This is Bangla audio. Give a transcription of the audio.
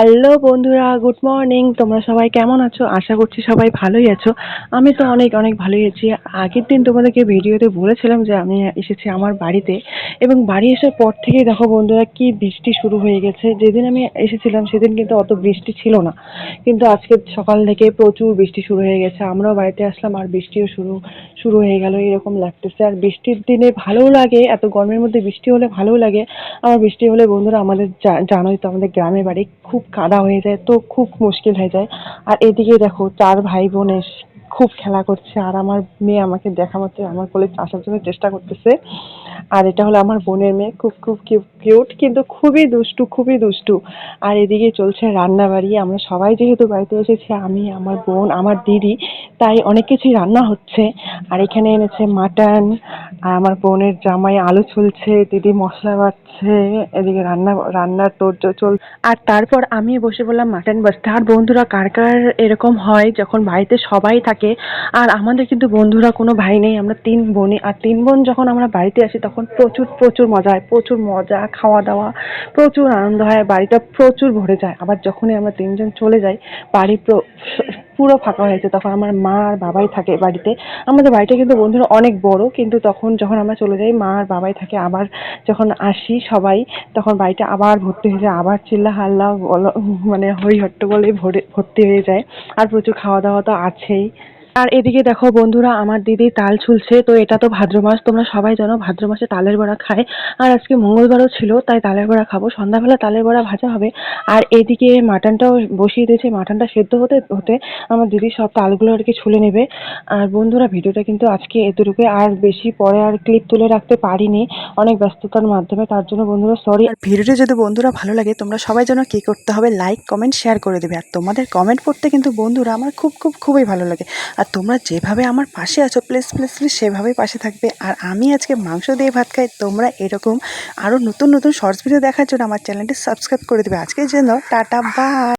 হ্যালো বন্ধুরা, গুড মর্নিং। তোমরা সবাই কেমন আছো? আশা করছি সবাই ভালোই আছো। আমি তো অনেক অনেক ভালোই আছি। আগের দিন তোমাদেরকে ভিডিওতে বলেছিলাম যে আমি এসেছি আমার বাড়িতে, এবং বাড়ি আসার পর থেকেই দেখো বন্ধুরা কি বৃষ্টি শুরু হয়ে গেছে। যেদিন আমি এসেছিলাম সেদিন কিন্তু অত বৃষ্টি ছিল না, কিন্তু আজকে সকাল থেকে প্রচুর বৃষ্টি শুরু হয়ে গেছে। আমরাও বাড়িতে আসলাম আর বৃষ্টিও শুরু শুরু হয়ে গেল, এরকম লাগতেছে। আর বৃষ্টির দিনে ভালোও লাগে, এত গরমের মধ্যে বৃষ্টি হলে ভালোও লাগে। আমার বৃষ্টি হলে বন্ধুরা আমাদের জানোই তো আমাদের গ্রামের বাড়ি খুব কাদা হয়ে যায়, তো খুব মুশকিল হয়ে যায়। আর এদিকে দেখো 4 ভাই বোন খুব খেলা করছে, আর আমার মেয়ে আমাকে দেখা মাত্রই আমার কোলে আসার জন্য চেষ্টা করতেছে। আর এটা হলো আমার বোনের মেয়ে, খুব খুব কিউট, কিন্তু খুবই দুষ্টু, খুবই দুষ্টু। আর এদিকে চলছে রান্না বাড়ি। আমরা সবাই যেহেতু বাড়িতে এসেছি, আমি, আমার বোন, আমার দিদি, তাই অনেক কিছুই রান্না হচ্ছে। আর এখানে এনেছে মাটন, আর আমার বোনের জামাই আলু ছুলছে, দিদি মশলা বাটছে, এদিকে রান্নার তোড়জোড় চল। আর তারপর আমি বসে বললাম মাটন বাছতে। আর বন্ধুরা, কার কার এরকম হয় যখন বাড়িতে সবাই থাকে? আর আমাদের কিন্তু বন্ধুরা কোনো ভাই নেই, আমরা 3 বোনই। আর 3 বোন যখন আমরা বাড়িতে আসি তখন প্রচুর প্রচুর মজা হয়, প্রচুর মজা, খাওয়া দাওয়া, প্রচুর আনন্দ হয়, বাড়িটা প্রচুর ভরে যায়। আবার যখনই আমরা 3 জন চলে যাই, বাড়ি পুরো ফাঁকা হয়ে যায়। তখন আমার মা আর বাবাই থাকে বাড়িতে। আমাদের বাড়িটা কিন্তু বন্ধুরা অনেক বড়, কিন্তু তখন যখন আমরা চলে যাই মা আর বাবাই থাকে। আবার যখন আসি সবাই, তখন বাড়িটা আবার ভর্তি হয়ে যায়, আবার চিল্লা হাল্লা মানে হই হট্টগোলে ভর্তি হয়ে যায়। আর প্রচুর খাওয়া দাওয়া তো আছেই। আর এদিকে দেখো বন্ধুরা, আমার দিদি তাল ছুলছে। তো এটা তো ভাদ্র মাস, তোমরা সবাই জানো ভাদ্র মাসে তালের বড়া খায়। আর আজকে মঙ্গলবারও ছিল, তাই তালের বড়া খাবো। সন্ধ্যাবেলা তালের বড়া ভাজা হবে। আর এদিকে মাটনটাও বসিয়ে দিয়েছে, মাটনটা সেদ্ধ হতে হতে আমার দিদি সব তালগুলো আর কি ছুলে নেবে। আর বন্ধুরা, ভিডিওটা কিন্তু আজকে এতটুকুই, আর বেশি পরে আর ক্লিপ তুলে রাখতে পারিনি অনেক ব্যস্ততার মাধ্যমে, তার জন্য বন্ধুরা সরি। আর ভিডিওটা যদি বন্ধুরা ভালো লাগে, তোমরা সবাই যেন কি করতে হবে, লাইক কমেন্ট শেয়ার করে দেবে। আর তোমাদের কমেন্ট পড়তে কিন্তু বন্ধুরা আমার খুবই ভালো লাগে। আর তোমরা যেভাবে আমার পাশে আছো, প্লিজ প্লিজ প্লিজ সেভাবেই পাশে থাকবে। আর আমি আজকে মাংস দিয়ে ভাত খাই। তোমরা এরকম আরও নতুন নতুন শর্টস ভিডিও দেখার জন্য আমার চ্যানেলটি সাবস্ক্রাইব করে দেবে। আজকের জন্য টাটা, বাই।